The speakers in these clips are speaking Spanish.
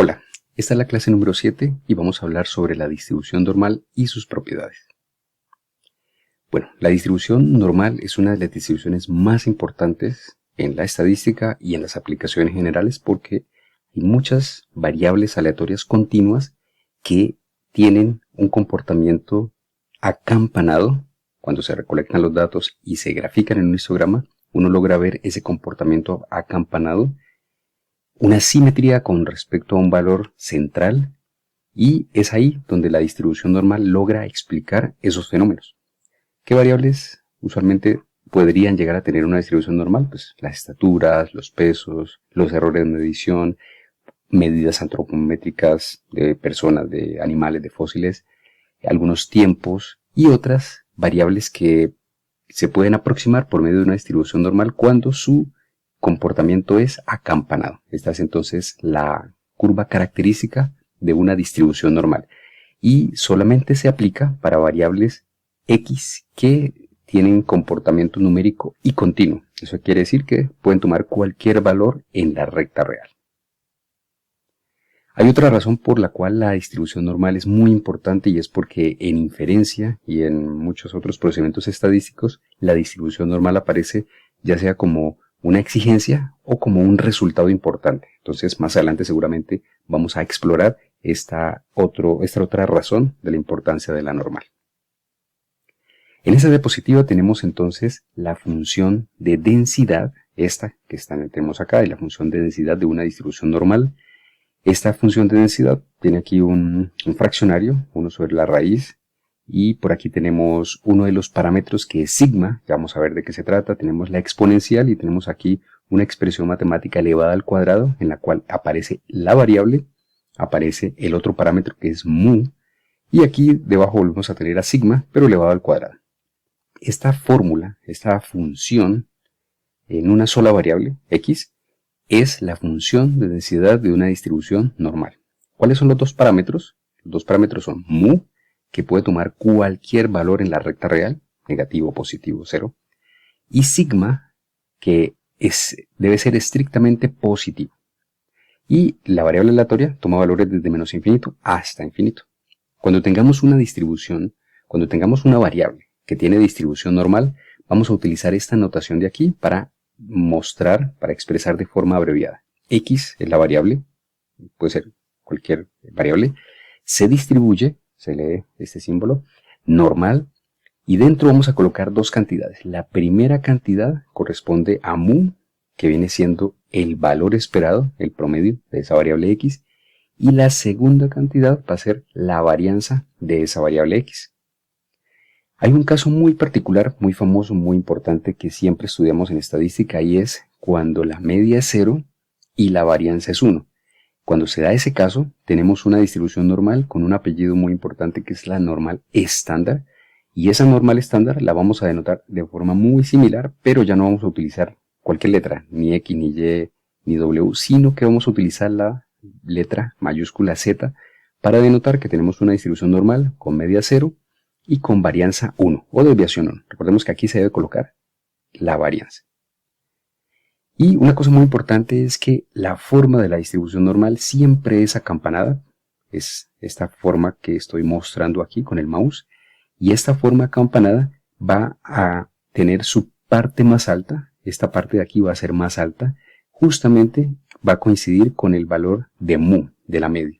Hola, esta es la clase número 7 y vamos a hablar sobre la distribución normal y sus propiedades. Bueno, la distribución normal es una de las distribuciones más importantes en la estadística y en las aplicaciones generales porque hay muchas variables aleatorias continuas que tienen un comportamiento acampanado. Cuando se recolectan los datos y se grafican en un histograma, uno logra ver ese comportamiento acampanado, una simetría con respecto a un valor central, y es ahí donde la distribución normal logra explicar esos fenómenos. ¿Qué variables usualmente podrían llegar a tener una distribución normal? Pues las estaturas, los pesos, los errores de medición, medidas antropométricas de personas, de animales, de fósiles, algunos tiempos y otras variables que se pueden aproximar por medio de una distribución normal cuando su comportamiento es acampanado. Esta es entonces la curva característica de una distribución normal y solamente se aplica para variables X que tienen comportamiento numérico y continuo. Eso quiere decir que pueden tomar cualquier valor en la recta real. Hay otra razón por la cual la distribución normal es muy importante y es porque en inferencia y en muchos otros procedimientos estadísticos la distribución normal aparece ya sea como una exigencia o como un resultado importante. Entonces más adelante seguramente vamos a explorar esta otra razón de la importancia de la normal. En esa diapositiva tenemos entonces la función de densidad, esta que tenemos acá, y la función de densidad de una distribución normal. Esta función de densidad tiene aquí un fraccionario, 1 sobre la raíz, y por aquí tenemos uno de los parámetros que es sigma, ya vamos a ver de qué se trata. Tenemos la exponencial y tenemos aquí una expresión matemática elevada al cuadrado en la cual aparece la variable, aparece el otro parámetro que es mu, y aquí debajo volvemos a tener a sigma, pero elevado al cuadrado. Esta fórmula, esta función en una sola variable, x, es la función de densidad de una distribución normal. ¿Cuáles son los dos parámetros? Los dos parámetros son mu, que puede tomar cualquier valor en la recta real, negativo, positivo, cero, y sigma, que debe ser estrictamente positivo. Y la variable aleatoria toma valores desde menos infinito hasta infinito. Cuando tengamos una distribución, cuando tengamos una variable que tiene distribución normal, vamos a utilizar esta notación de aquí para mostrar, para expresar de forma abreviada. X es la variable, puede ser cualquier variable, se distribuye, se lee este símbolo, normal, y dentro vamos a colocar dos cantidades. La primera cantidad corresponde a mu, que viene siendo el valor esperado, el promedio de esa variable X, y la segunda cantidad va a ser la varianza de esa variable X. Hay un caso muy particular, muy famoso, muy importante que siempre estudiamos en estadística y es cuando la media es 0 y la varianza es 1. Cuando se da ese caso, tenemos una distribución normal con un apellido muy importante que es la normal estándar, y esa normal estándar la vamos a denotar de forma muy similar, pero ya no vamos a utilizar cualquier letra, ni X, ni Y, ni W, sino que vamos a utilizar la letra mayúscula Z para denotar que tenemos una distribución normal con media 0 y con varianza 1 o desviación 1. Recordemos que aquí se debe colocar la varianza. Y una cosa muy importante es que la forma de la distribución normal siempre es acampanada. Es esta forma que estoy mostrando aquí con el mouse. Y esta forma acampanada va a tener su parte más alta. Esta parte de aquí va a ser más alta. Justamente va a coincidir con el valor de mu, de la media.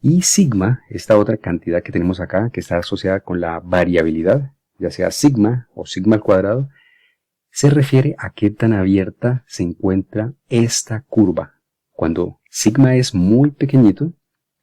Y sigma, esta otra cantidad que tenemos acá, que está asociada con la variabilidad, ya sea sigma o sigma al cuadrado, se refiere a qué tan abierta se encuentra esta curva. Cuando sigma es muy pequeñito,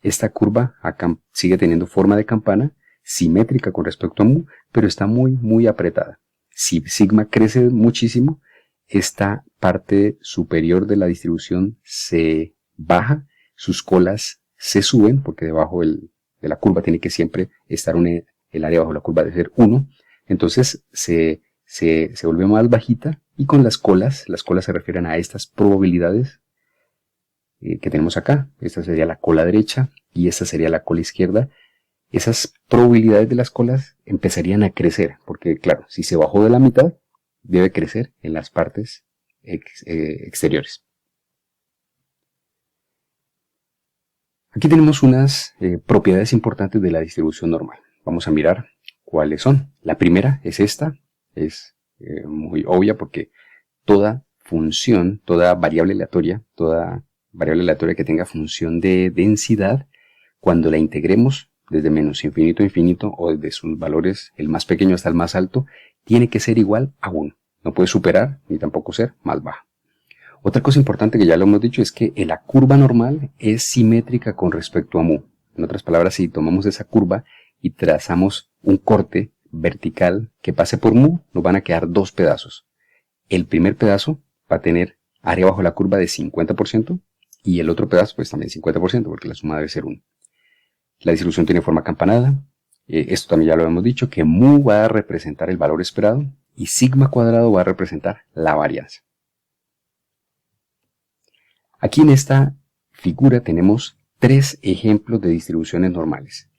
esta curva acá sigue teniendo forma de campana, simétrica con respecto a mu, pero está muy apretada. Si sigma crece muchísimo, esta parte superior de la distribución se baja, sus colas se suben, porque debajo de la curva tiene que siempre estar el área bajo la curva de ser 1, entonces se vuelve más bajita, y con las colas se refieren a estas probabilidades que tenemos acá. Esta sería la cola derecha y esta sería la cola izquierda. Esas probabilidades de las colas empezarían a crecer, porque claro, si se bajó de la mitad, debe crecer en las partes exteriores. Aquí tenemos unas propiedades importantes de la distribución normal. Vamos a mirar cuáles son. La primera es esta, es muy obvia porque toda función, toda variable aleatoria que tenga función de densidad, cuando la integremos desde menos infinito a infinito o desde sus valores, el más pequeño hasta el más alto, tiene que ser igual a 1. No puede superar ni tampoco ser más baja. Otra cosa importante que ya lo hemos dicho es que la curva normal es simétrica con respecto a mu. En otras palabras, si tomamos esa curva y trazamos un corte vertical que pase por mu, nos van a quedar dos pedazos. El primer pedazo va a tener área bajo la curva de 50% y el otro pedazo pues también 50% porque la suma debe ser 1. La distribución tiene forma campanada. Esto también ya lo hemos dicho, que mu va a representar el valor esperado y sigma cuadrado va a representar la varianza. Aquí en esta figura tenemos tres ejemplos de distribuciones normales.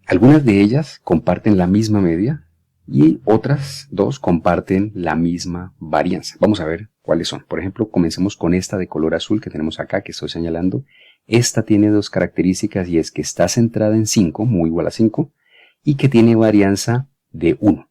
Algunas de ellas comparten la misma media y otras dos comparten la misma varianza. Vamos a ver cuáles son. Por ejemplo, comencemos con esta de color azul que tenemos acá, que estoy señalando. Esta tiene dos características y es que está centrada en 5, mu igual a 5, y que tiene varianza de 1.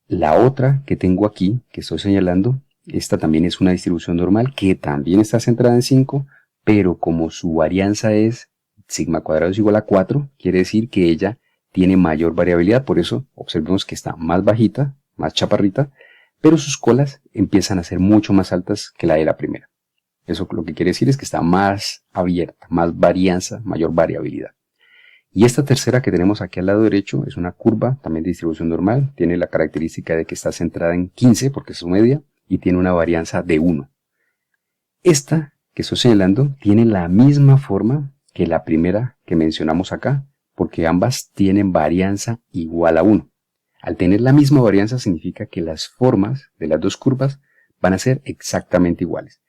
La otra que tengo aquí, que estoy señalando, esta también es una distribución normal que también está centrada en 5, pero como su varianza es sigma cuadrado es igual a 4, quiere decir que ella tiene mayor variabilidad, por eso observemos que está más bajita, más chaparrita, pero sus colas empiezan a ser mucho más altas que la de la primera. Eso lo que quiere decir es que está más abierta, más varianza, mayor variabilidad. Y esta tercera que tenemos aquí al lado derecho es una curva, también de distribución normal, tiene la característica de que está centrada en 15 porque es su media y tiene una varianza de 1. Esta que estoy señalando tiene la misma forma que la primera que mencionamos acá, porque ambas tienen varianza igual a 1. Al tener la misma varianza significa que las formas de las dos curvas van a ser exactamente iguales.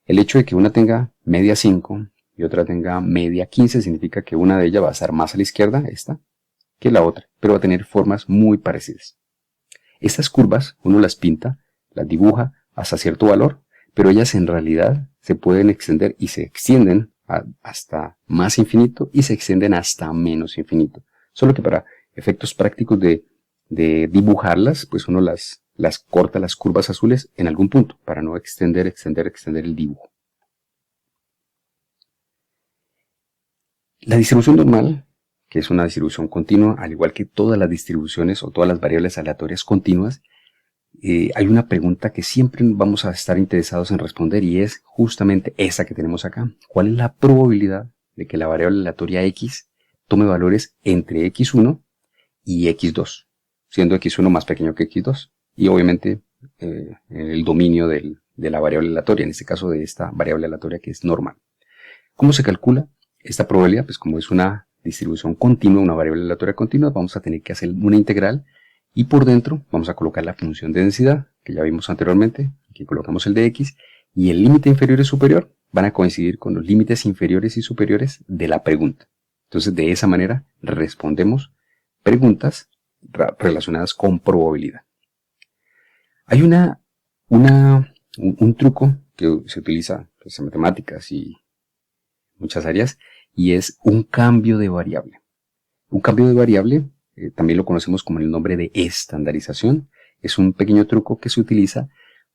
El hecho de que una tenga media 5 y otra tenga media 15 significa que una de ellas va a estar más a la izquierda, esta, que la otra, pero va a tener formas muy parecidas. Estas curvas uno las pinta, las dibuja hasta cierto valor, pero ellas en realidad se pueden extender y se extienden hasta más infinito y se extienden hasta menos infinito. Solo que para efectos prácticos de dibujarlas, pues uno las corta las curvas azules en algún punto para no extender el dibujo. La distribución normal, que es una distribución continua, al igual que todas las distribuciones o todas las variables aleatorias continuas, hay una pregunta que siempre vamos a estar interesados en responder y es justamente esa que tenemos acá. ¿Cuál es la probabilidad de que la variable aleatoria x tome valores entre x1 y x2, siendo x1 más pequeño que x2? Y obviamente el dominio de la variable aleatoria, en este caso de esta variable aleatoria que es normal. ¿Cómo se calcula esta probabilidad? Pues como es una distribución continua, una variable aleatoria continua, vamos a tener que hacer una integral. Y por dentro vamos a colocar la función de densidad, que ya vimos anteriormente. Aquí colocamos el de x. Y el límite inferior y superior van a coincidir con los límites inferiores y superiores de la pregunta. Entonces, de esa manera respondemos preguntas relacionadas con probabilidad. Hay un truco que se utiliza pues, en matemáticas y muchas áreas, y es un cambio de variable. Un cambio de variable también lo conocemos como el nombre de estandarización. Es un pequeño truco que se utiliza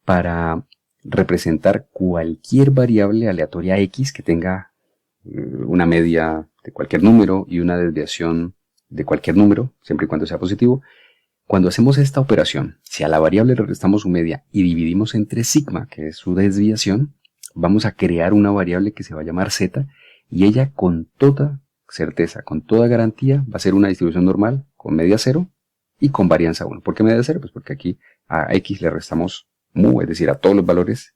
para representar cualquier variable aleatoria x que tenga una media de cualquier número y una desviación de cualquier número, siempre y cuando sea positivo. Cuando hacemos esta operación, si a la variable le restamos su media y dividimos entre sigma, que es su desviación, vamos a crear una variable que se va a llamar z y ella con toda certeza, con toda garantía, va a ser una distribución normal con media 0 y con varianza 1. ¿Por qué media 0? Pues porque aquí a x le restamos mu, es decir, a todos los valores,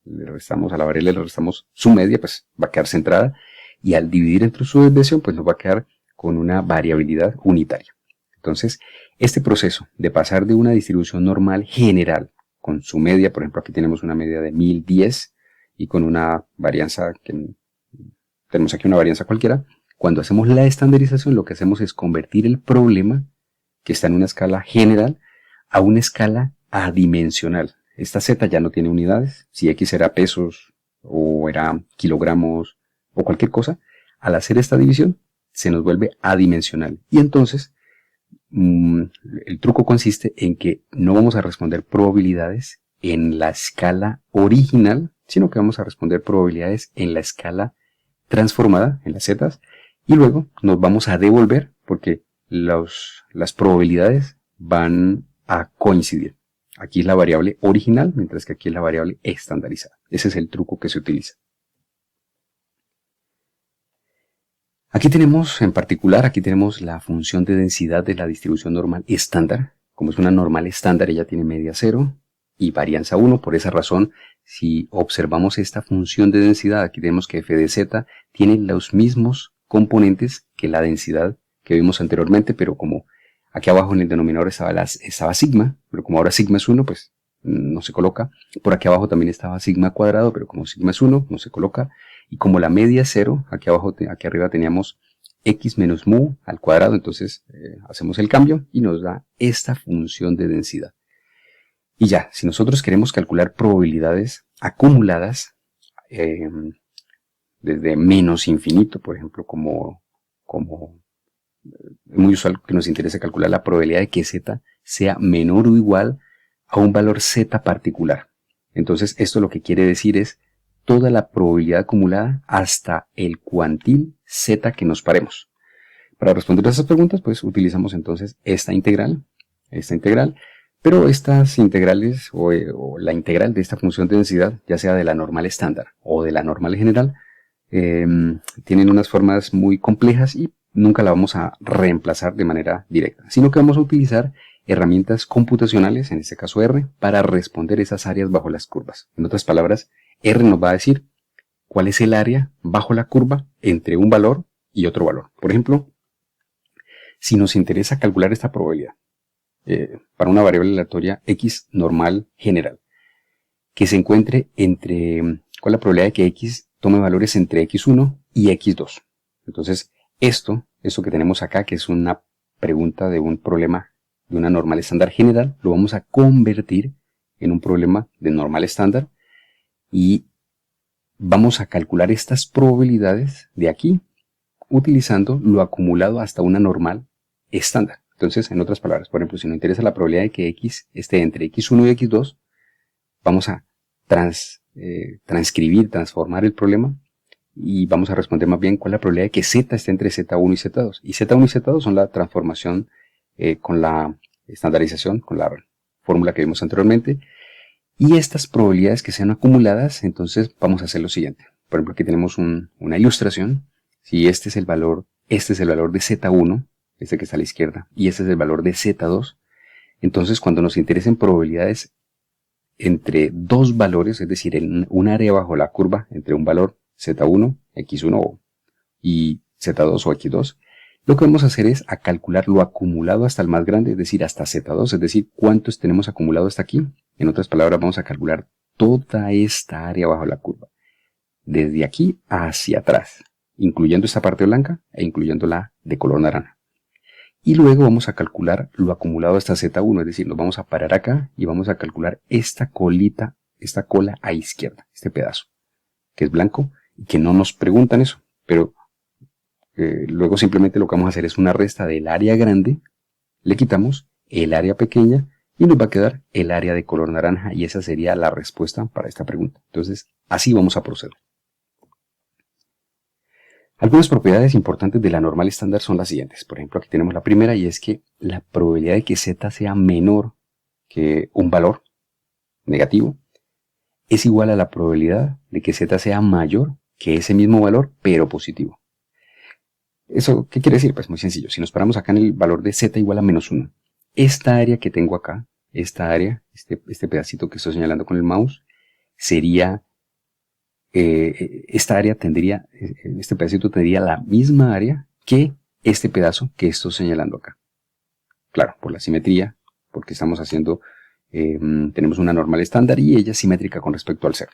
a la variable le restamos su media, pues va a quedar centrada, y al dividir entre su desviación, pues nos va a quedar con una variabilidad unitaria. Entonces, este proceso de pasar de una distribución normal general, con su media, por ejemplo, aquí tenemos una media de 1010, y con una varianza, tenemos aquí una varianza cualquiera. Cuando hacemos la estandarización, lo que hacemos es convertir el problema, que está en una escala general, a una escala adimensional. Esta z ya no tiene unidades. Si x era pesos, o era kilogramos, o cualquier cosa, al hacer esta división se nos vuelve adimensional. Y entonces el truco consiste en que no vamos a responder probabilidades en la escala original, sino que vamos a responder probabilidades en la escala transformada, en las zetas, y luego nos vamos a devolver porque las probabilidades van a coincidir. Aquí es la variable original, mientras que aquí es la variable estandarizada. Ese es el truco que se utiliza. Aquí tenemos, en particular, aquí tenemos la función de densidad de la distribución normal estándar. Como es una normal estándar, ella tiene media 0 y varianza 1. Por esa razón, si observamos esta función de densidad, aquí tenemos que f de z tiene los mismos componentes que la densidad que vimos anteriormente, pero como aquí abajo en el denominador estaba sigma, pero como ahora sigma es 1, pues no se coloca. Por aquí abajo también estaba sigma cuadrado, pero como sigma es 1, no se coloca. Y como la media es 0, aquí arriba teníamos x menos mu al cuadrado, entonces hacemos el cambio y nos da esta función de densidad. Y ya, si nosotros queremos calcular probabilidades acumuladas desde menos infinito, por ejemplo, como es muy usual que nos interese calcular la probabilidad de que z sea menor o igual a un valor z particular. Entonces, esto lo que quiere decir es toda la probabilidad acumulada hasta el cuantil z que nos paremos. Para responder a esas preguntas, pues utilizamos entonces esta integral, pero estas integrales o la integral de esta función de densidad, ya sea de la normal estándar o de la normal general, tienen unas formas muy complejas y nunca la vamos a reemplazar de manera directa, sino que vamos a utilizar herramientas computacionales, en este caso R, para responder esas áreas bajo las curvas. En otras palabras, R nos va a decir cuál es el área bajo la curva entre un valor y otro valor. Por ejemplo, si nos interesa calcular esta probabilidad para una variable aleatoria x normal general, que se encuentre entre, ¿cuál es la probabilidad de que x tome valores entre x1 y x2? Entonces, esto que tenemos acá, que es una pregunta de un problema de una normal estándar general, lo vamos a convertir en un problema de normal estándar y vamos a calcular estas probabilidades de aquí utilizando lo acumulado hasta una normal estándar. Entonces, en otras palabras, por ejemplo, si nos interesa la probabilidad de que x esté entre x1 y x2, vamos a transformar el problema y vamos a responder más bien cuál es la probabilidad de que z esté entre z1 y z2. Y z1 y z2 son la transformación con la estandarización, con la fórmula que vimos anteriormente. Y estas probabilidades que sean acumuladas, entonces vamos a hacer lo siguiente. Por ejemplo, aquí tenemos una ilustración. Si este es el valor de z1, este que está a la izquierda, y este es el valor de z2, entonces cuando nos interesen probabilidades entre dos valores, es decir, en un área bajo la curva entre un valor z1, x1 y z2 o x2, lo que vamos a hacer es a calcular lo acumulado hasta el más grande, es decir, hasta z2, es decir, cuántos tenemos acumulado hasta aquí. En otras palabras, vamos a calcular toda esta área bajo la curva, desde aquí hacia atrás, incluyendo esta parte blanca e incluyendo la de color naranja. Y luego vamos a calcular lo acumulado hasta z1, es decir, nos vamos a parar acá y vamos a calcular esta colita, esta cola a izquierda, este pedazo, que es blanco y que no nos preguntan eso, pero luego simplemente lo que vamos a hacer es una resta del área grande, le quitamos el área pequeña y nos va a quedar el área de color naranja y esa sería la respuesta para esta pregunta. Entonces, así vamos a proceder. Algunas propiedades importantes de la normal estándar son las siguientes. Por ejemplo, aquí tenemos la primera y es que la probabilidad de que z sea menor que un valor negativo es igual a la probabilidad de que z sea mayor que ese mismo valor, pero positivo. ¿Eso qué quiere decir? Pues muy sencillo. Si nos paramos acá en el valor de z igual a menos 1, esta área que tengo acá, esta área, este pedacito que estoy señalando con el mouse, sería, este pedacito tendría la misma área que este pedazo que estoy señalando acá. Claro, por la simetría, porque estamos haciendo, tenemos una normal estándar y ella es simétrica con respecto al 0.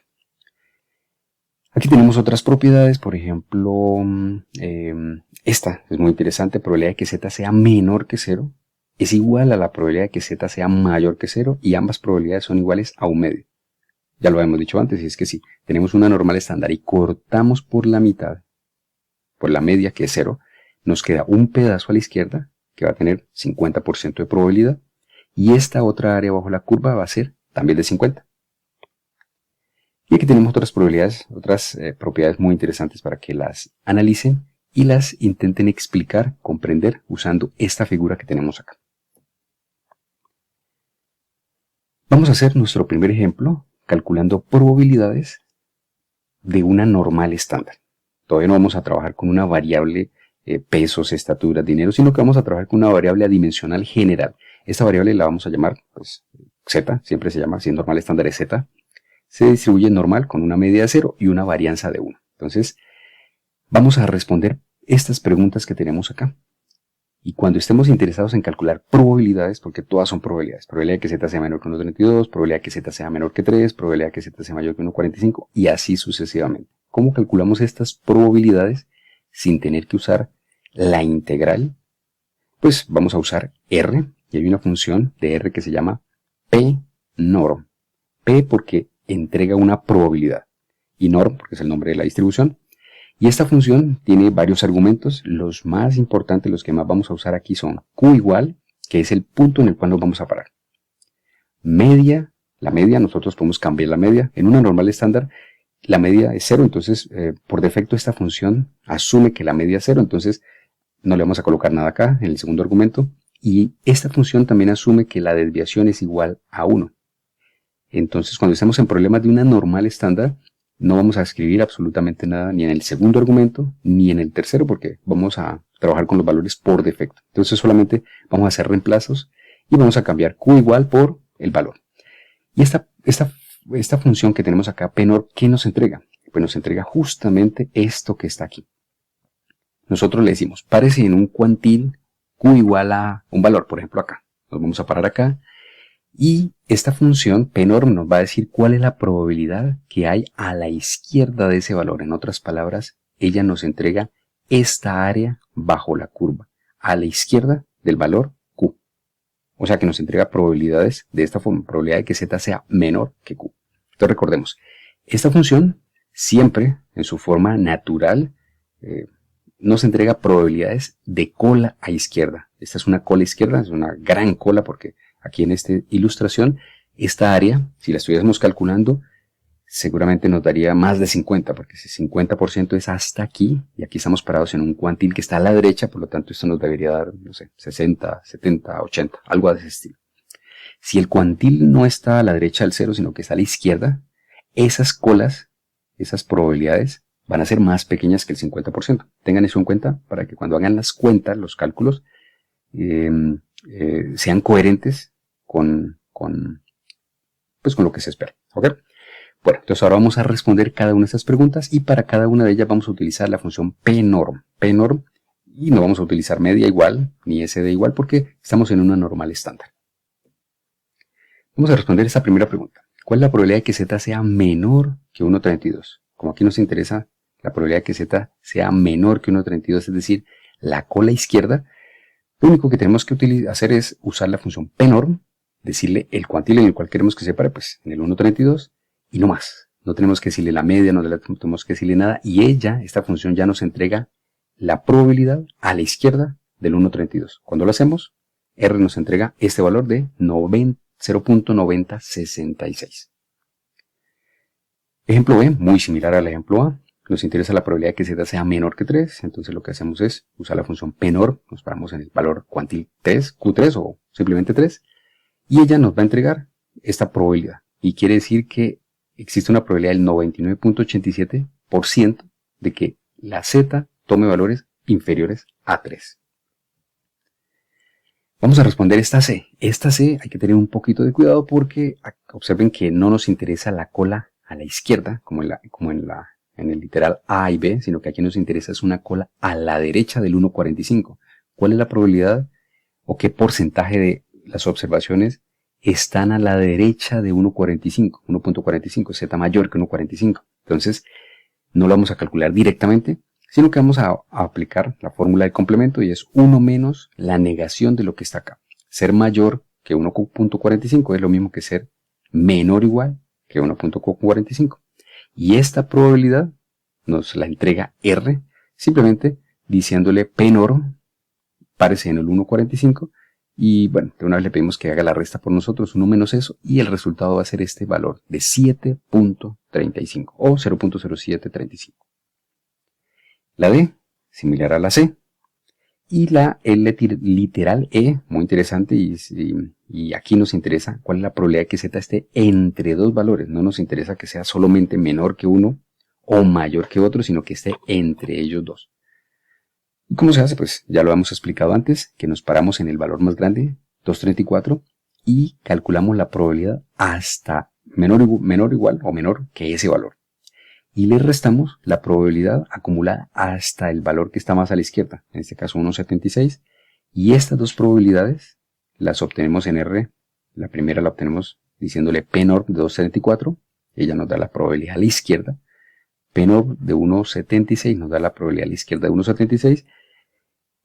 Aquí tenemos otras propiedades, por ejemplo, esta es muy interesante, probabilidad de que z sea menor que 0 es igual a la probabilidad de que z sea mayor que 0 y ambas probabilidades son iguales a un medio. Ya lo habíamos dicho antes, y es que si tenemos una normal estándar y cortamos por la mitad por la media que es 0, nos queda un pedazo a la izquierda que va a tener 50% de probabilidad y esta otra área bajo la curva va a ser también de 50. Y aquí tenemos otras probabilidades, otras propiedades muy interesantes para que las analicen y las intenten explicar, comprender usando esta figura que tenemos acá. Vamos a hacer nuestro primer ejemplo calculando probabilidades de una normal estándar. Todavía no vamos a trabajar con una variable pesos, estaturas, dinero, sino que vamos a trabajar con una variable adimensional general. Esta variable la vamos a llamar pues, Z, siempre se llama, si es normal estándar es Z. Se distribuye normal con una media de 0 y una varianza de 1. Entonces, vamos a responder estas preguntas que tenemos acá. Y cuando estemos interesados en calcular probabilidades, porque todas son probabilidades, probabilidad de que Z sea menor que 1,32, probabilidad de que Z sea menor que 3, probabilidad de que Z sea mayor que 1,45 y así sucesivamente. ¿Cómo calculamos estas probabilidades sin tener que usar la integral? Pues vamos a usar R, y hay una función de R que se llama P-norm. P porque entrega una probabilidad, y norm porque es el nombre de la distribución. Y esta función tiene varios argumentos. Los más importantes, los que más vamos a usar aquí son Q igual, que es el punto en el cual nos vamos a parar. Media, la media, nosotros podemos cambiar la media. En una normal estándar, la media es 0, entonces por defecto esta función asume que la media es 0, entonces no le vamos a colocar nada acá en el segundo argumento. Y esta función también asume que la desviación es igual a 1. Entonces cuando estamos en problemas de una normal estándar, no vamos a escribir absolutamente nada ni en el segundo argumento ni en el tercero porque vamos a trabajar con los valores por defecto. Entonces solamente vamos a hacer reemplazos y vamos a cambiar Q igual por el valor. Y esta función que tenemos acá, PNOR, ¿qué nos entrega? Pues nos entrega justamente esto que está aquí. Nosotros le decimos, párese en un cuantil Q igual a un valor, por ejemplo acá. Nos vamos a parar acá. Y esta función PNORM nos va a decir cuál es la probabilidad que hay a la izquierda de ese valor. En otras palabras, ella nos entrega esta área bajo la curva, a la izquierda del valor Q. O sea que nos entrega probabilidades de esta forma, probabilidad de que Z sea menor que Q. Entonces recordemos, esta función siempre en su forma natural nos entrega probabilidades de cola a izquierda. Esta es una cola izquierda, es una gran cola porque aquí en esta ilustración, esta área, si la estuviésemos calculando, seguramente nos daría más de 50, porque si 50% es hasta aquí, y aquí estamos parados en un cuantil que está a la derecha, por lo tanto esto nos debería dar, no sé, 60, 70, 80, algo de ese estilo. Si el cuantil no está a la derecha del 0, sino que está a la izquierda, esas colas, esas probabilidades, van a ser más pequeñas que el 50%. Tengan eso en cuenta para que cuando hagan las cuentas, los cálculos, sean coherentes con lo que se espera. ¿Ok? Bueno, entonces ahora vamos a responder cada una de estas preguntas y para cada una de ellas vamos a utilizar la función PNORM. PNORM, y no vamos a utilizar media igual ni SD igual porque estamos en una normal estándar. Vamos a responder esta primera pregunta. ¿Cuál es la probabilidad de que Z sea menor que 1,32? Como aquí nos interesa la probabilidad de que Z sea menor que 1,32, es decir, la cola izquierda, lo único que tenemos que hacer es usar la función PNORM, decirle el cuantil en el cual queremos que se pare, pues en el 1,32 y no más. No tenemos que decirle la media, no tenemos que decirle nada y esta función ya nos entrega la probabilidad a la izquierda del 1,32. Cuando lo hacemos, R nos entrega este valor de 0.9066. Ejemplo B, muy similar al ejemplo A. Nos interesa la probabilidad de que Z sea menor que 3, entonces lo que hacemos es usar la función PNORM, nos paramos en el valor cuantil 3, Q3 o simplemente 3, y ella nos va a entregar esta probabilidad. Y quiere decir que existe una probabilidad del 99.87% de que la Z tome valores inferiores a 3. Vamos a responder esta C. Esta C hay que tener un poquito de cuidado porque observen que no nos interesa la cola a la izquierda, como en el literal A y B, sino que aquí nos interesa es una cola a la derecha del 1,45. ¿Cuál es la probabilidad o qué porcentaje de las observaciones están a la derecha de 1,45? 1.45, Z mayor que 1,45. Entonces, no lo vamos a calcular directamente, sino que vamos a aplicar la fórmula de complemento y es 1 menos la negación de lo que está acá. Ser mayor que 1.45 es lo mismo que ser menor o igual que 1.45. Y esta probabilidad nos la entrega R simplemente diciéndole pNorm, párese en el 1.45, y bueno, de una vez le pedimos que haga la resta por nosotros, 1 menos eso, y el resultado va a ser este valor de 7.35 o 0.0735. La D, similar a la C. Y la L literal E, muy interesante, y aquí nos interesa cuál es la probabilidad de que Z esté entre dos valores. No nos interesa que sea solamente menor que uno o mayor que otro, sino que esté entre ellos dos. ¿Y cómo se hace? Pues ya lo hemos explicado antes, que nos paramos en el valor más grande, 234, y calculamos la probabilidad hasta menor igual o menor que ese valor. Y le restamos la probabilidad acumulada hasta el valor que está más a la izquierda, en este caso 1.76, y estas dos probabilidades las obtenemos en R. La primera la obtenemos diciéndole pNorm de 2.74, ella nos da la probabilidad a la izquierda, pNorm de 1.76 nos da la probabilidad a la izquierda de 1.76,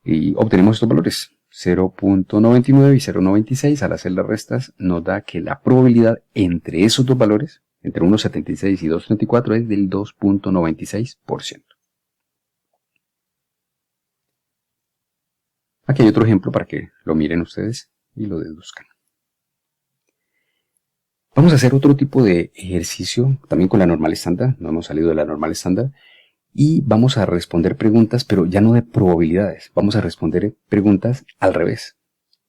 y obtenemos estos valores, 0.99 y 0.96. Al hacer las restas nos da que la probabilidad entre esos dos valores, entre 1.76 y 2.34, es del 2.96%. Aquí hay otro ejemplo para que lo miren ustedes y lo deduzcan. Vamos a hacer otro tipo de ejercicio, también con la normal estándar, no hemos salido de la normal estándar, y vamos a responder preguntas, pero ya no de probabilidades, vamos a responder preguntas al revés.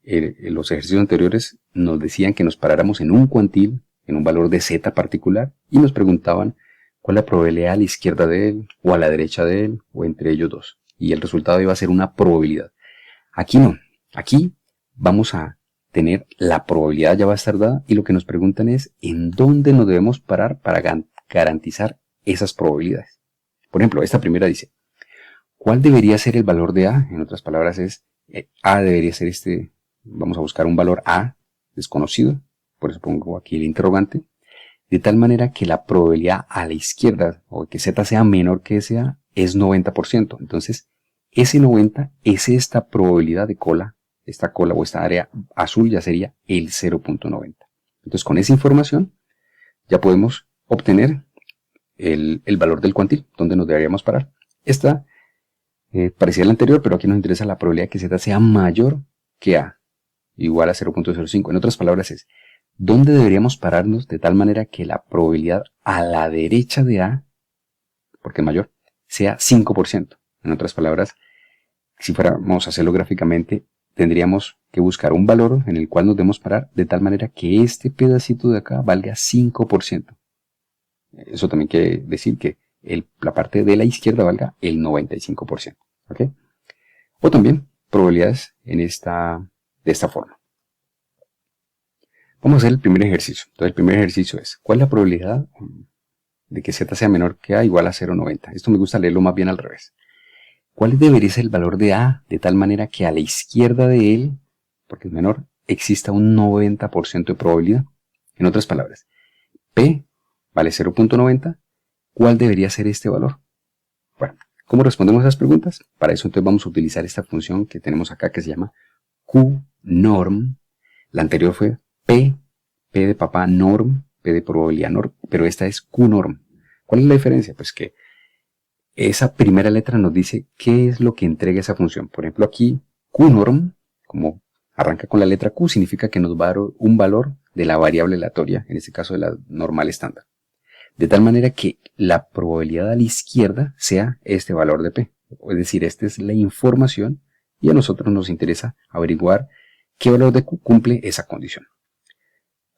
En los ejercicios anteriores nos decían que nos paráramos en un cuantil, en un valor de Z particular, y nos preguntaban cuál es la probabilidad a la izquierda de él, o a la derecha de él, o entre ellos dos. Y el resultado iba a ser una probabilidad. Aquí no. Aquí vamos a tener la probabilidad, ya va a estar dada, y lo que nos preguntan es en dónde nos debemos parar para garantizar esas probabilidades. Por ejemplo, esta primera dice, ¿cuál debería ser el valor de A? En otras palabras es, A debería ser vamos a buscar un valor A desconocido, por eso pongo aquí el interrogante, de tal manera que la probabilidad a la izquierda, o que Z sea menor que ese A, es 90%. Entonces, ese 90 es esta probabilidad de cola, esta cola o esta área azul ya sería el 0.90. Entonces, con esa información ya podemos obtener el valor del cuantil, donde nos deberíamos parar. Esta parecía la anterior, pero aquí nos interesa la probabilidad de que Z sea mayor que A, igual a 0.05. En otras palabras es, ¿dónde deberíamos pararnos de tal manera que la probabilidad a la derecha de A, porque es mayor, sea 5%? En otras palabras, si fuéramos a hacerlo gráficamente, tendríamos que buscar un valor en el cual nos debemos parar de tal manera que este pedacito de acá valga 5%. Eso también quiere decir que la parte de la izquierda valga el 95%. ¿Ok? O también probabilidades de esta forma. Vamos a hacer el primer ejercicio. Entonces el primer ejercicio es, ¿cuál es la probabilidad de que Z sea menor que A igual a 0.90? Esto me gusta leerlo más bien al revés. ¿Cuál debería ser el valor de A de tal manera que a la izquierda de él, porque es menor, exista un 90% de probabilidad? En otras palabras, P vale 0.90, ¿cuál debería ser este valor? Bueno, ¿cómo respondemos a esas preguntas? Para eso entonces vamos a utilizar esta función que tenemos acá que se llama qnorm. La anterior fue P de papá norm, P de probabilidad norm, pero esta es qnorm. ¿Cuál es la diferencia? Pues que esa primera letra nos dice qué es lo que entrega esa función. Por ejemplo, aquí qnorm, como arranca con la letra Q, significa que nos va a dar un valor de la variable aleatoria, en este caso de la normal estándar. De tal manera que la probabilidad a la izquierda sea este valor de P. Es decir, esta es la información y a nosotros nos interesa averiguar qué valor de Q cumple esa condición.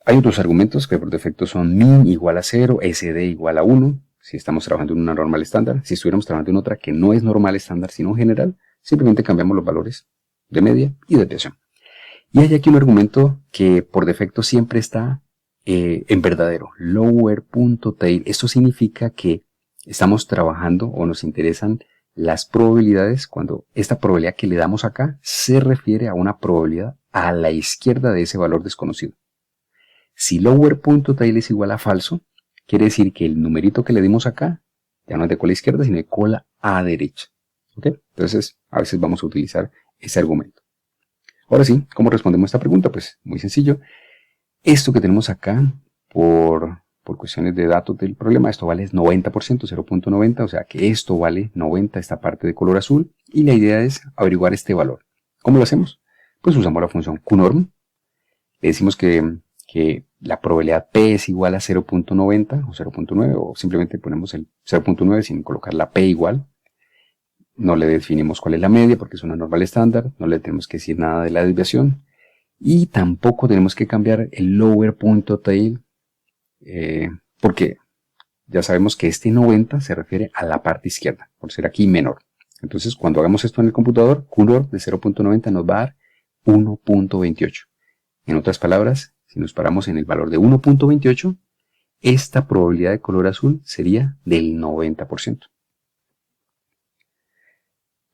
Hay otros argumentos que por defecto son min igual a 0, sd igual a 1, si estamos trabajando en una normal estándar. Si estuviéramos trabajando en otra que no es normal estándar, sino general, simplemente cambiamos los valores de media y de desviación. Y hay aquí un argumento que por defecto siempre está en verdadero, lower.tail. Esto significa que estamos trabajando o nos interesan las probabilidades cuando esta probabilidad que le damos acá se refiere a una probabilidad a la izquierda de ese valor desconocido. Si lower.tail es igual a falso, quiere decir que el numerito que le dimos acá ya no es de cola izquierda, sino de cola a derecha. ¿Ok? Entonces, a veces vamos a utilizar ese argumento. Ahora sí, ¿cómo respondemos a esta pregunta? Pues muy sencillo. Esto que tenemos acá, por por cuestiones de datos del problema, esto vale 90%, 0.90, o sea que esto vale 90, esta parte de color azul, y la idea es averiguar este valor. ¿Cómo lo hacemos? Pues usamos la función QNorm, le decimos que la probabilidad P es igual a 0.90 o 0.9, o simplemente ponemos el 0.9 sin colocar la P igual. No le definimos cuál es la media porque es una normal estándar, no le tenemos que decir nada de la desviación, y tampoco tenemos que cambiar el lower point of tail, porque ya sabemos que este 90 se refiere a la parte izquierda, por ser aquí menor. Entonces, cuando hagamos esto en el computador, QNorm de 0.90 nos va a dar 1.28. En otras palabras, si nos paramos en el valor de 1.28, esta probabilidad de color azul sería del 90%.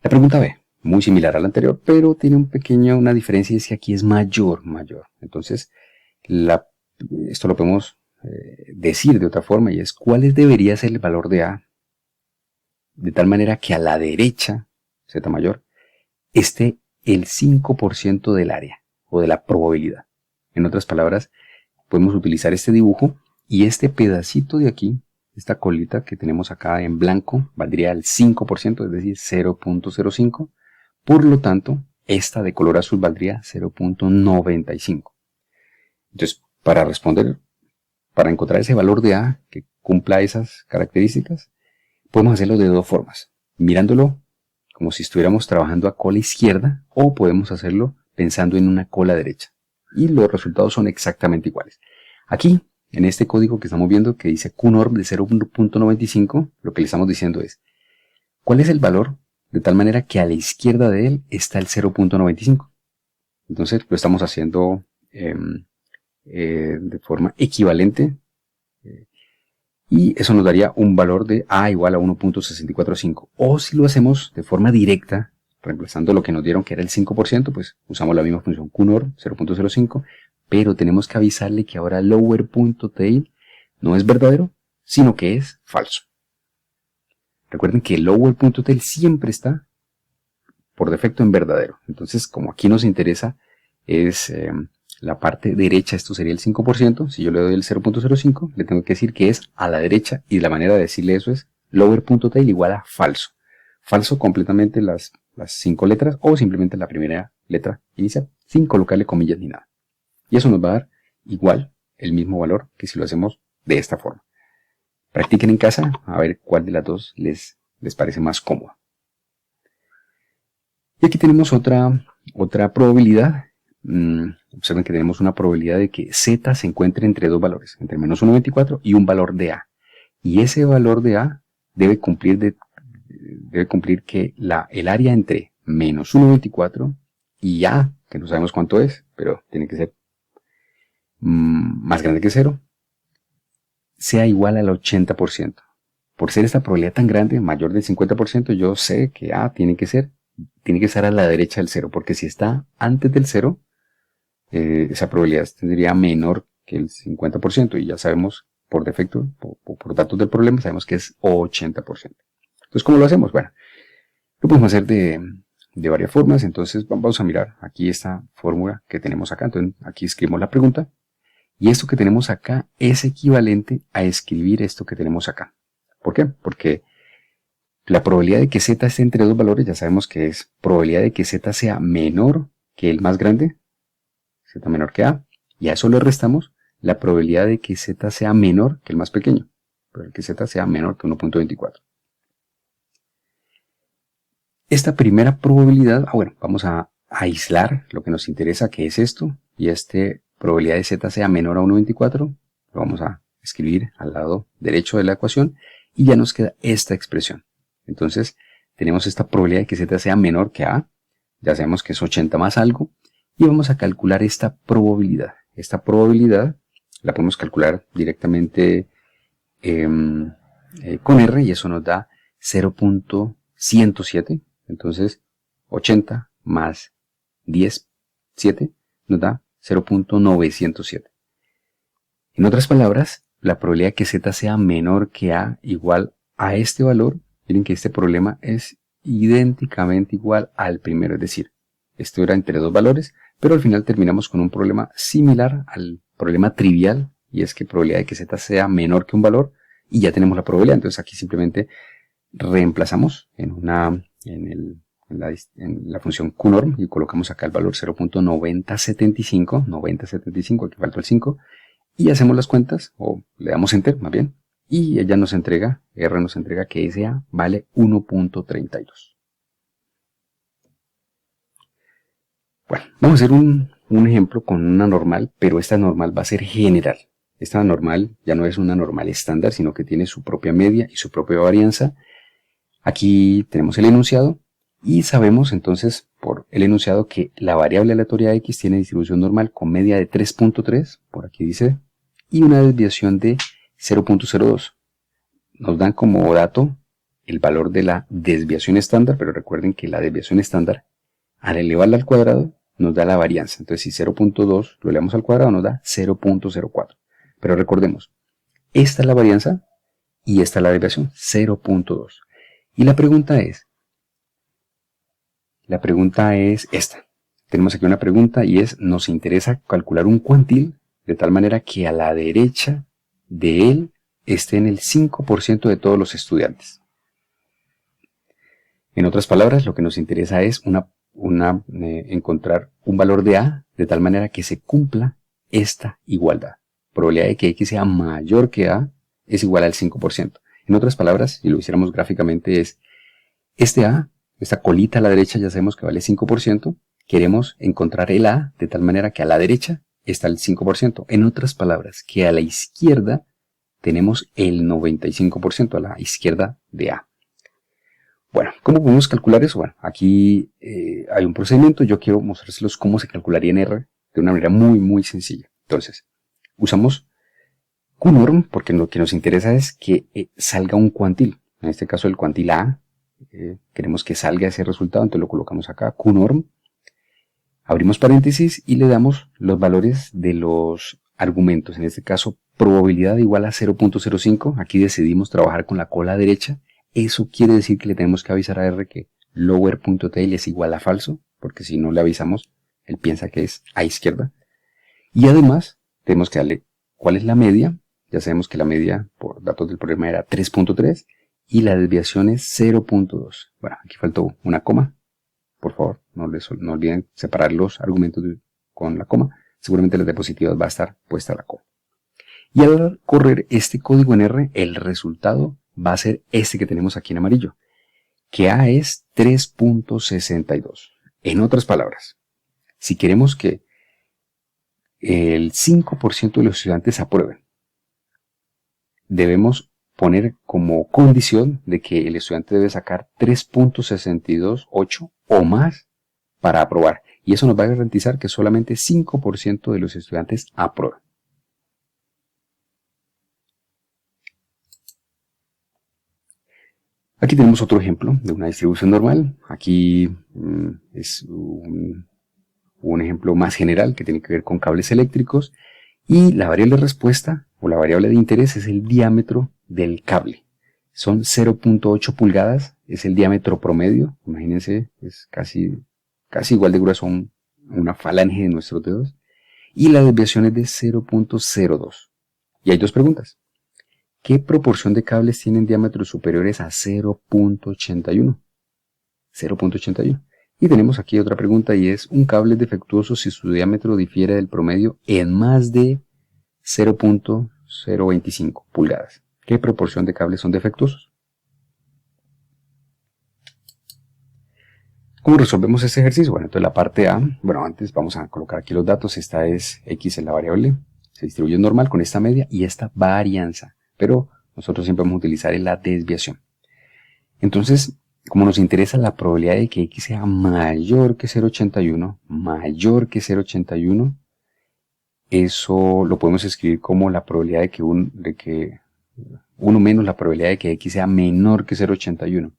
La pregunta B, muy similar a la anterior, pero tiene una diferencia, y es que aquí es mayor. Entonces, esto lo podemos decir de otra forma, y es cuál debería ser el valor de A, de tal manera que a la derecha, Z mayor, esté el 5% del área, o de la probabilidad. En otras palabras, podemos utilizar este dibujo, y este pedacito de aquí, esta colita que tenemos acá en blanco, valdría el 5%, es decir, 0.05. Por lo tanto, esta de color azul valdría 0.95. Entonces, para encontrar ese valor de A que cumpla esas características, podemos hacerlo de dos formas. Mirándolo como si estuviéramos trabajando a cola izquierda, o podemos hacerlo pensando en una cola derecha. Y los resultados son exactamente iguales. Aquí, en este código que estamos viendo, que dice QNorm de 0.95, lo que le estamos diciendo es, ¿cuál es el valor? De tal manera que a la izquierda de él está el 0.95. Entonces lo estamos haciendo de forma equivalente, y eso nos daría un valor de A igual a 1.645. O si lo hacemos de forma directa, reemplazando lo que nos dieron que era el 5%, pues usamos la misma función QNorm 0.05, pero tenemos que avisarle que ahora lower point of tail no es verdadero, sino que es falso. Recuerden que el lower point of tail siempre está por defecto en verdadero. Entonces, como aquí nos interesa es la parte derecha, esto sería el 5%. Si yo le doy el 0.05, le tengo que decir que es a la derecha, y la manera de decirle eso es lower point of tail igual a falso. Falso completamente las 5 letras, o simplemente la primera letra inicial, sin colocarle comillas ni nada. Y eso nos va a dar igual el mismo valor que si lo hacemos de esta forma. Practiquen en casa a ver cuál de las dos les parece más cómoda. Y aquí tenemos otra probabilidad. Observen que tenemos una probabilidad de que Z se encuentre entre dos valores, entre menos 1.24 y un valor de A. Y ese valor de A debe cumplir que el área entre menos 1.24 y A, que no sabemos cuánto es, pero tiene que ser más grande que 0, sea igual al 80%. Por ser esta probabilidad tan grande, mayor del 50%, yo sé que A tiene que estar a la derecha del 0, porque si está antes del 0, esa probabilidad tendría menor que el 50%, y ya sabemos por defecto, por datos del problema, sabemos que es 80%. Entonces, ¿cómo lo hacemos? Bueno, lo podemos hacer de varias formas. Entonces, vamos a mirar aquí esta fórmula que tenemos acá. Entonces, aquí escribimos la pregunta, y esto que tenemos acá es equivalente a escribir esto que tenemos acá. ¿Por qué? Porque la probabilidad de que Z esté entre dos valores, ya sabemos que es probabilidad de que Z sea menor que el más grande, Z menor que A, y a eso le restamos la probabilidad de que Z sea menor que el más pequeño, pero que Z sea menor que 1.24. Esta primera probabilidad, vamos a aislar lo que nos interesa, que es esto, y probabilidad de Z sea menor a 1.24, lo vamos a escribir al lado derecho de la ecuación, y ya nos queda esta expresión. Entonces, tenemos esta probabilidad de que Z sea menor que A, ya sabemos que es 80 más algo, y vamos a calcular esta probabilidad. Esta probabilidad la podemos calcular directamente con R, y eso nos da 0.107. Entonces, 80 más 10, 7, nos da 0.907. En otras palabras, la probabilidad de que Z sea menor que A igual a este valor, miren que este problema es idénticamente igual al primero, es decir, esto era entre dos valores, pero al final terminamos con un problema similar al problema trivial, y es que probabilidad de que z sea menor que un valor, y ya tenemos la probabilidad. Entonces aquí simplemente reemplazamos en la función qnorm y colocamos acá el valor 0.9075, aquí faltó el 5, y hacemos las cuentas, o le damos enter más bien, y ella nos entrega, R nos entrega que SA vale 1.32. Bueno, vamos a hacer un ejemplo con una normal, pero esta normal va a ser general. Esta normal ya no es una normal estándar, sino que tiene su propia media y su propia varianza. Aquí tenemos el enunciado y sabemos entonces por el enunciado que la variable aleatoria x tiene distribución normal con media de 3.3, por aquí dice, y una desviación de 0.02. Nos dan como dato el valor de la desviación estándar, pero recuerden que la desviación estándar, al elevarla al cuadrado, nos da la varianza. Entonces, si 0.2 lo elevamos al cuadrado, nos da 0.04. Pero recordemos, esta es la varianza y esta es la desviación, 0.2. Y la pregunta es esta. Tenemos aquí una pregunta y es, nos interesa calcular un cuantil de tal manera que a la derecha de él esté en el 5% de todos los estudiantes. En otras palabras, lo que nos interesa es encontrar un valor de A de tal manera que se cumpla esta igualdad. Probabilidad de que X sea mayor que A es igual al 5%. En otras palabras, si lo hiciéramos gráficamente, es este A, esta colita a la derecha ya sabemos que vale 5%. Queremos encontrar el A de tal manera que a la derecha está el 5%. En otras palabras, que a la izquierda tenemos el 95% a la izquierda de A. Bueno, ¿cómo podemos calcular eso? Bueno, aquí hay un procedimiento. Yo quiero mostrárselos cómo se calcularía en R de una manera muy, muy sencilla. Entonces, usamos qnorm porque lo que nos interesa es que salga un cuantil. En este caso, el cuantil A. Queremos que salga ese resultado, entonces lo colocamos acá, qnorm. Abrimos paréntesis y le damos los valores de los argumentos. En este caso, probabilidad igual a 0.05. Aquí decidimos trabajar con la cola derecha. Eso quiere decir que le tenemos que avisar a R que lower.tail es igual a falso, porque si no le avisamos, él piensa que es a izquierda. Y además, tenemos que darle cuál es la media. Ya sabemos que la media, por datos del problema, era 3.3 y la desviación es 0.2. Bueno, aquí faltó una coma. Por favor, no olviden separar los argumentos con la coma. Seguramente en las diapositivas va a estar puesta la coma. Y al correr este código en R, el resultado va a ser este que tenemos aquí en amarillo, que A es 3.62. En otras palabras, si queremos que el 5% de los estudiantes aprueben, debemos poner como condición de que el estudiante debe sacar 3.628 o más para aprobar. Y eso nos va a garantizar que solamente 5% de los estudiantes aprueben. Aquí tenemos otro ejemplo de una distribución normal. Aquí es un ejemplo más general que tiene que ver con cables eléctricos. Y la variable de respuesta o la variable de interés es el diámetro del cable. Son 0.8 pulgadas, es el diámetro promedio. Imagínense, es casi igual de grueso a una falange de nuestros dedos. Y la desviación es de 0.02. Y hay dos preguntas. ¿Qué proporción de cables tienen diámetros superiores a 0.81? 0.81. Y tenemos aquí otra pregunta y es, un cable es defectuoso si su diámetro difiere del promedio en más de 0.025 pulgadas. ¿Qué proporción de cables son defectuosos? ¿Cómo resolvemos este ejercicio? Bueno, entonces la parte A, bueno, antes vamos a colocar aquí los datos. Esta es X en la variable, se distribuye normal con esta media y esta varianza. Pero nosotros siempre vamos a utilizar la desviación. Entonces, como nos interesa la probabilidad de que X sea mayor que 0.81, eso lo podemos escribir como la probabilidad de que 1 menos la probabilidad de que X sea menor que 0.81.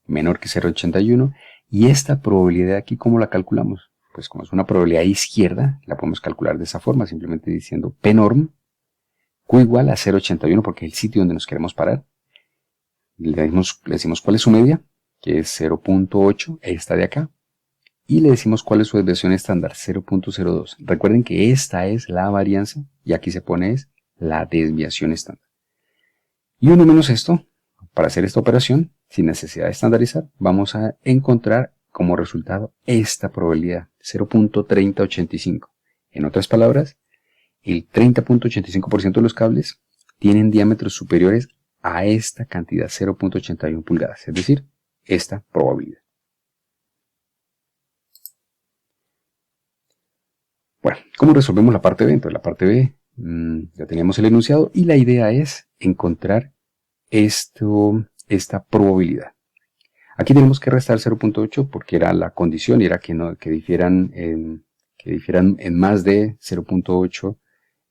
Menor que 0.81. Y esta probabilidad aquí, ¿cómo la calculamos? Pues como es una probabilidad izquierda, la podemos calcular de esa forma, simplemente diciendo pnorm, Q igual a 0.81 porque es el sitio donde nos queremos parar. Le decimos cuál es su media, que es 0.8, esta de acá. Y le decimos cuál es su desviación estándar, 0.02. Recuerden que esta es la varianza y aquí se pone es la desviación estándar. Y 1 menos esto, para hacer esta operación, sin necesidad de estandarizar, vamos a encontrar como resultado esta probabilidad, 0.3085. En otras palabras, el 30.85% de los cables tienen diámetros superiores a esta cantidad, 0.81 pulgadas, es decir, esta probabilidad. Bueno, ¿cómo resolvemos la parte B? Entonces la parte B ya teníamos el enunciado y la idea es encontrar esta probabilidad. Aquí tenemos que restar 0.8 porque era la condición y era que difieran en más de 0.8,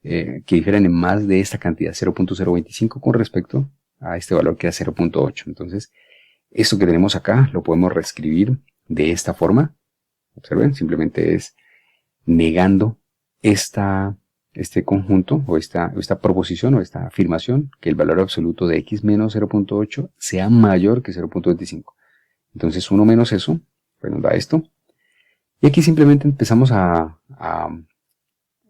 que difieran en más de esta cantidad, 0.025 con respecto a este valor que era 0.8. Entonces, esto que tenemos acá lo podemos reescribir de esta forma. Observen, simplemente es negando este conjunto o esta proposición o esta afirmación que el valor absoluto de x menos 0.8 sea mayor que 0.25. Entonces 1 menos eso, pues nos da esto. Y aquí simplemente empezamos a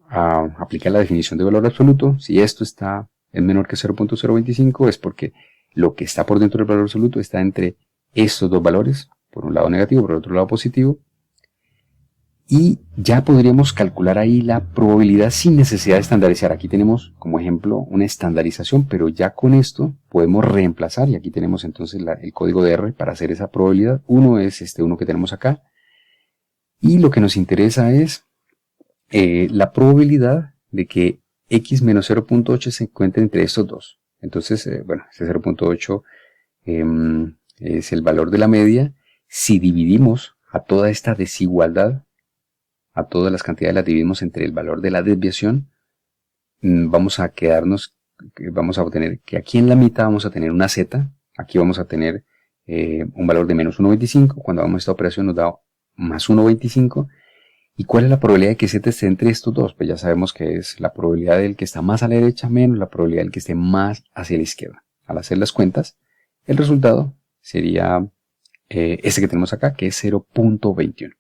aplicar la definición de valor absoluto. Si esto está en menor que 0.025 es porque lo que está por dentro del valor absoluto está entre estos dos valores, por un lado negativo, por otro lado positivo. Y ya podríamos calcular ahí la probabilidad sin necesidad de estandarizar. Aquí tenemos como ejemplo una estandarización, pero ya con esto podemos reemplazar. Y aquí tenemos entonces el código de R para hacer esa probabilidad. Uno es este uno que tenemos acá. Y lo que nos interesa es la probabilidad de que x menos 0.8 se encuentre entre estos dos. Entonces, bueno, este 0.8 es el valor de la media. Si dividimos a toda esta desigualdad, a todas las cantidades las dividimos entre el valor de la desviación, vamos a obtener que aquí en la mitad vamos a tener una z, aquí vamos a tener un valor de menos 1.25, cuando hagamos esta operación nos da más 1.25, ¿y cuál es la probabilidad de que z esté entre estos dos? Pues ya sabemos que es la probabilidad del que está más a la derecha menos la probabilidad del que esté más hacia la izquierda. Al hacer las cuentas, el resultado sería este que tenemos acá, que es 0.21.